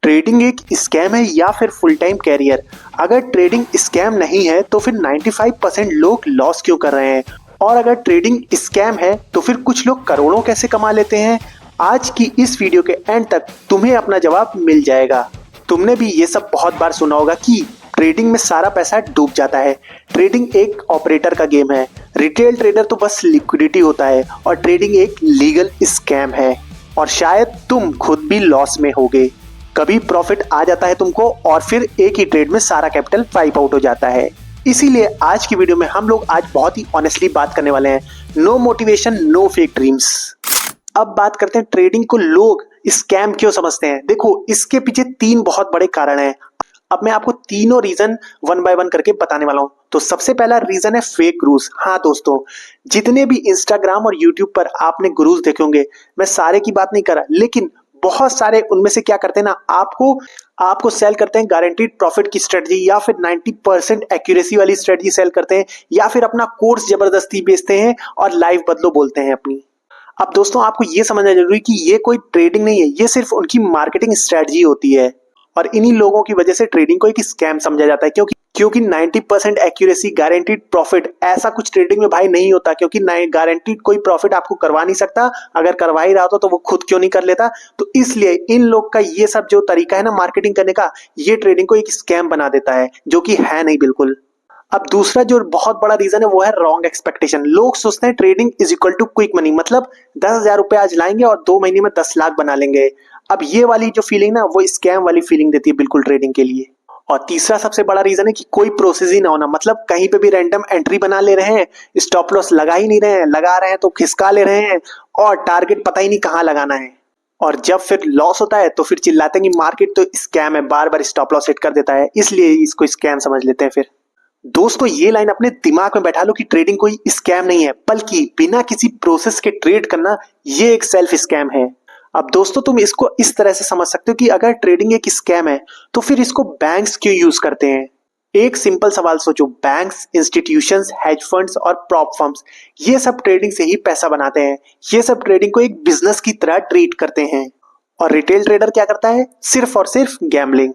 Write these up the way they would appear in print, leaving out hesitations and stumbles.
Trading एक scam है या फिर फुल टाइम कैरियर? अगर ट्रेडिंग स्कैम नहीं है तो फिर 95% लोग लॉस क्यों कर रहे हैं? और अगर ट्रेडिंग स्कैम है तो फिर कुछ लोग करोड़ों कैसे कमा लेते हैं? आज की इस वीडियो के एंड तक तुम्हें अपना जवाब मिल जाएगा। तुमने भी ये सब बहुत बार सुना होगा कि ट्रेडिंग में सारा पैसा डूब जाता है। ट्रेडिंग एक ऑपरेटर का गेम है। रिटेल ट्रेडर तो बस लिक्विडिटी होता है और ट्रेडिंग एक लीगल स्कैम है। और शायद तुम खुद भी लॉस में होगे। कभी प्रॉफिट आ जाता है तुमको और फिर एक ही ट्रेड में सारा कैपिटल वाइप आउट हो जाता है। इसीलिए आज की वीडियो में हम लोग आज बहुत ही ऑनेस्टली बात करने वाले हैं। No motivation, no fake dreams. अब बात करते हैं ट्रेडिंग को लोग स्कैम क्यों समझते हैं। देखो, इसके पीछे 3 बहुत बड़े कारण हैं। अब मैं आपको तीनों रीजन वन बाय वन करके बताने वाला हूं। तो सबसे पहला रीजन है फेक गुरुज। हाँ दोस्तों, जितने भी इंस्टाग्राम और यूट्यूब पर आपने गुरुज देखे होंगे, मैं सारे की बात नहीं कर रहा, लेकिन बहुत सारे उनमें से क्या करते हैं ना, आपको सेल करते हैं गारंटीड प्रॉफिट की स्ट्रेटजी, या फिर 90% एक्यूरेसी वाली स्ट्रेटजी सेल करते हैं, या फिर अपना कोर्स जबरदस्ती बेचते हैं और लाइव बदलो बोलते हैं अपनी। अब दोस्तों, आपको ये समझना जरूरी कि ये कोई ट्रेडिंग नहीं है, ये सिर्फ उनकी मार्केटिंग स्ट्रेटजी होती है। और इन्हीं लोगों की वजह से ट्रेडिंग को एक स्कैम समझा जाता है, क्योंकि 90% एक्यूरेसी, गारंटीड प्रॉफिट, ऐसा कुछ ट्रेडिंग में भाई नहीं होता। क्योंकि गारंटीड कोई प्रॉफिट आपको करवा नहीं सकता। अगर करवा ही रहा होता तो वो खुद क्यों नहीं कर लेता। तो इसलिए इन लोग का ये सब जो तरीका है ना मार्केटिंग करने का, ये ट्रेडिंग को एक स्कैम बना देता है, जो कि है नहीं बिल्कुल। अब दूसरा जो बहुत बड़ा रीजन है वो है रॉन्ग एक्सपेक्टेशन। लोग सोचते हैं trading is equal to quick money, मतलब 10,000 रुपए आज लाएंगे और 2 महीने में 10 लाख बना लेंगे। अब ये वाली जो फीलिंग ना, वो स्कैम वाली फीलिंग देती है बिल्कुल ट्रेडिंग के लिए। और तीसरा सबसे बड़ा रीजन है कि कोई प्रोसेस ही ना होना, मतलब कहीं पे भी रैंडम एंट्री बना ले रहे हैं, स्टॉप लॉस लगा ही नहीं रहे हैं, लगा रहे हैं तो खिसका ले रहे हैं, और टारगेट पता ही नहीं कहाँ लगाना है। और जब फिर लॉस होता है तो फिर चिल्लाते हैं कि मार्केट तो स्कैम है, बार बार स्टॉप लॉस हिट कर देता है, इसलिए इसको स्कैम समझ लेते हैं। फिर दोस्तों, ये लाइन अपने दिमाग में बैठा लो कि ट्रेडिंग कोई स्कैम नहीं है, बल्कि बिना किसी प्रोसेस के ट्रेड करना ये एक सेल्फ स्कैम है। अब दोस्तों, तुम इसको इस तरह से समझ सकते हो कि अगर ट्रेडिंग एक स्कैम है तो फिर इसको बैंक्स क्यों यूज करते हैं। एक सिंपल सवाल सोचो, बैंक्स, इंस्टीट्यूशंस, हेज फंड्स और प्रॉप फर्म्स, ये सब ट्रेडिंग से ही पैसा बनाते हैं। ये सब ट्रेडिंग को एक बिजनेस की तरह ट्रीट करते हैं। और रिटेल ट्रेडर क्या करता है? सिर्फ और सिर्फ गैम्बलिंग।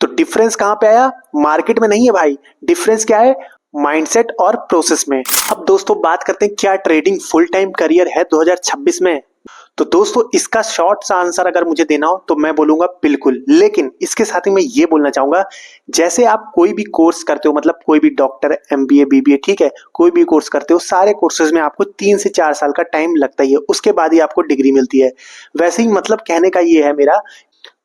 तो डिफरेंस कहां पे आया? मार्केट में नहीं है भाई, डिफरेंस क्या है? माइंडसेट और प्रोसेस में। अब दोस्तों, बात करते हैं क्या ट्रेडिंग फुल टाइम करियर है 2026 में। तो दोस्तों, इसका शॉर्ट सा आंसर अगर मुझे देना हो तो मैं बोलूंगा बिल्कुल। लेकिन इसके साथ ही मैं ये बोलना चाहूंगा, जैसे आप कोई भी कोर्स करते हो, मतलब कोई भी डॉक्टर, एमबीए, बीबीए, ठीक है, कोई भी कोर्स करते हो, सारे कोर्सेज में आपको 3 से 4 साल का टाइम लगता ही है, उसके बाद ही आपको डिग्री मिलती है। वैसे ही मतलब कहने का ये है मेरा,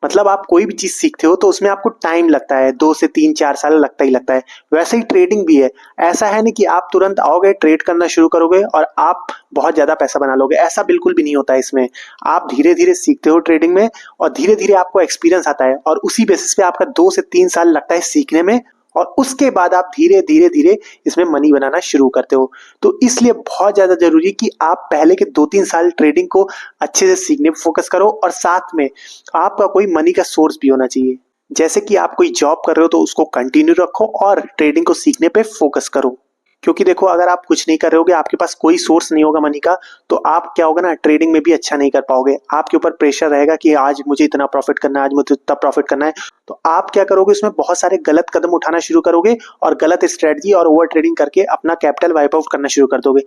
मतलब आप कोई भी चीज सीखते हो तो उसमें आपको टाइम लगता है, 2 से 3-4 साल लगता ही लगता है। वैसे ही ट्रेडिंग भी है। ऐसा है नहीं कि आप तुरंत आओगे, ट्रेड करना शुरू करोगे और आप बहुत ज्यादा पैसा बना लोगे, ऐसा बिल्कुल भी नहीं होता है इसमें। आप धीरे धीरे सीखते हो ट्रेडिंग में, और धीरे धीरे आपको एक्सपीरियंस आता है, और उसी बेसिस पे आपका 2 से 3 साल लगता है सीखने में, और उसके बाद आप धीरे धीरे धीरे इसमें मनी बनाना शुरू करते हो। तो इसलिए बहुत ज्यादा जरूरी है कि आप पहले के 2-3 साल ट्रेडिंग को अच्छे से सीखने पर फोकस करो, और साथ में आपका कोई मनी का सोर्स भी होना चाहिए। जैसे कि आप कोई जॉब कर रहे हो तो उसको कंटिन्यू रखो और ट्रेडिंग को सीखने पे फोकस करो। क्योंकि देखो, अगर आप कुछ नहीं कर रहे होगे, आपके पास कोई सोर्स नहीं होगा मनी का, तो आप क्या होगा ना, ट्रेडिंग में भी अच्छा नहीं कर पाओगे। आपके ऊपर प्रेशर रहेगा कि आज मुझे इतना प्रॉफिट करना है, आज मुझे इतना प्रॉफिट करना है। तो आप क्या करोगे, उसमें बहुत सारे गलत कदम उठाना शुरू करोगे और गलत स्ट्रेटजी और ओवर ट्रेडिंग करके अपना कैपिटल वाइप आउट करना शुरू कर दोगे।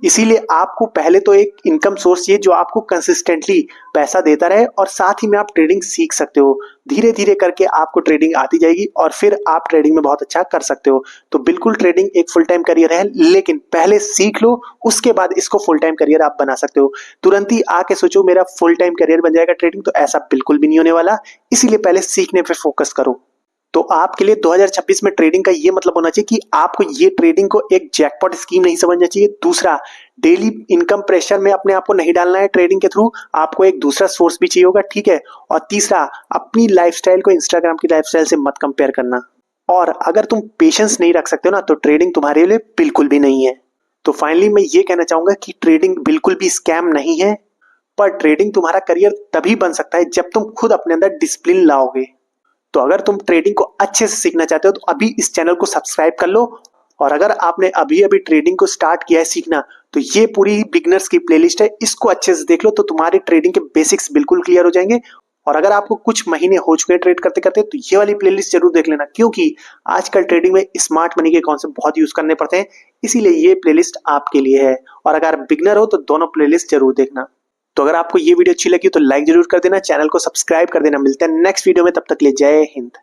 इसीलिए आपको पहले तो एक इनकम सोर्स चाहिए जो आपको कंसिस्टेंटली पैसा देता रहे, और साथ ही में आप ट्रेडिंग सीख सकते हो। धीरे धीरे करके आपको ट्रेडिंग आती जाएगी और फिर आप ट्रेडिंग में बहुत अच्छा कर सकते हो। तो बिल्कुल ट्रेडिंग एक फुल टाइम करियर है, लेकिन पहले सीख लो, उसके बाद इसको फुल टाइम करियर आप बना सकते हो। तुरंत ही आके सोचो मेरा फुल टाइम करियर बन जाएगा ट्रेडिंग, तो ऐसा बिल्कुल भी नहीं होने वाला। इसीलिए पहले सीखने पे फोकस करो। तो आपके लिए 2026 में ट्रेडिंग का ये मतलब होना चाहिए कि आपको ये ट्रेडिंग को एक जैकपॉट स्कीम नहीं समझना चाहिए। दूसरा, डेली इनकम प्रेशर में अपने आप को नहीं डालना है ट्रेडिंग के थ्रू, आपको एक दूसरा सोर्स भी चाहिए होगा, ठीक है। और तीसरा, अपनी लाइफस्टाइल को इंस्टाग्राम की लाइफस्टाइल से मत कंपेयर करना। और अगर तुम पेशेंस नहीं रख सकते हो ना, तो ट्रेडिंग तुम्हारे लिए बिल्कुल भी नहीं है। तो फाइनली मैं ये कहना चाहूंगा कि ट्रेडिंग बिल्कुल भी स्कैम नहीं है, पर ट्रेडिंग तुम्हारा करियर तभी बन सकता है जब तुम खुद अपने अंदर डिसिप्लिन लाओगे। तो अगर तुम ट्रेडिंग को अच्छे से सीखना चाहते हो तो अभी इस चैनल को सब्सक्राइब कर लो, और अगर आपने अभी अभी ट्रेडिंग को स्टार्ट किया है सीखना, तो ये पूरी बिगनर्स की प्लेलिस्ट है, इसको अच्छे से देख लो, तो तुम्हारे ट्रेडिंग के बेसिक्स बिल्कुल क्लियर हो जाएंगे और अगर आपको कुछ महीने हो चुके हैं ट्रेड करते करते तो ये वाली प्लेलिस्ट जरूर देख लेना, क्योंकि आजकल ट्रेडिंग में स्मार्ट मनी के कॉन्सेप्ट बहुत यूज करने पड़ते हैं, इसीलिए ये प्लेलिस्ट आपके लिए है। और अगर बिगनर हो तो दोनों प्लेलिस्ट जरूर देखना। तो अगर आपको ये वीडियो अच्छी लगी तो लाइक जरूर कर देना, चैनल को सब्सक्राइब कर देना। मिलते हैं नेक्स्ट वीडियो में, तब तक के लिए जय हिंद।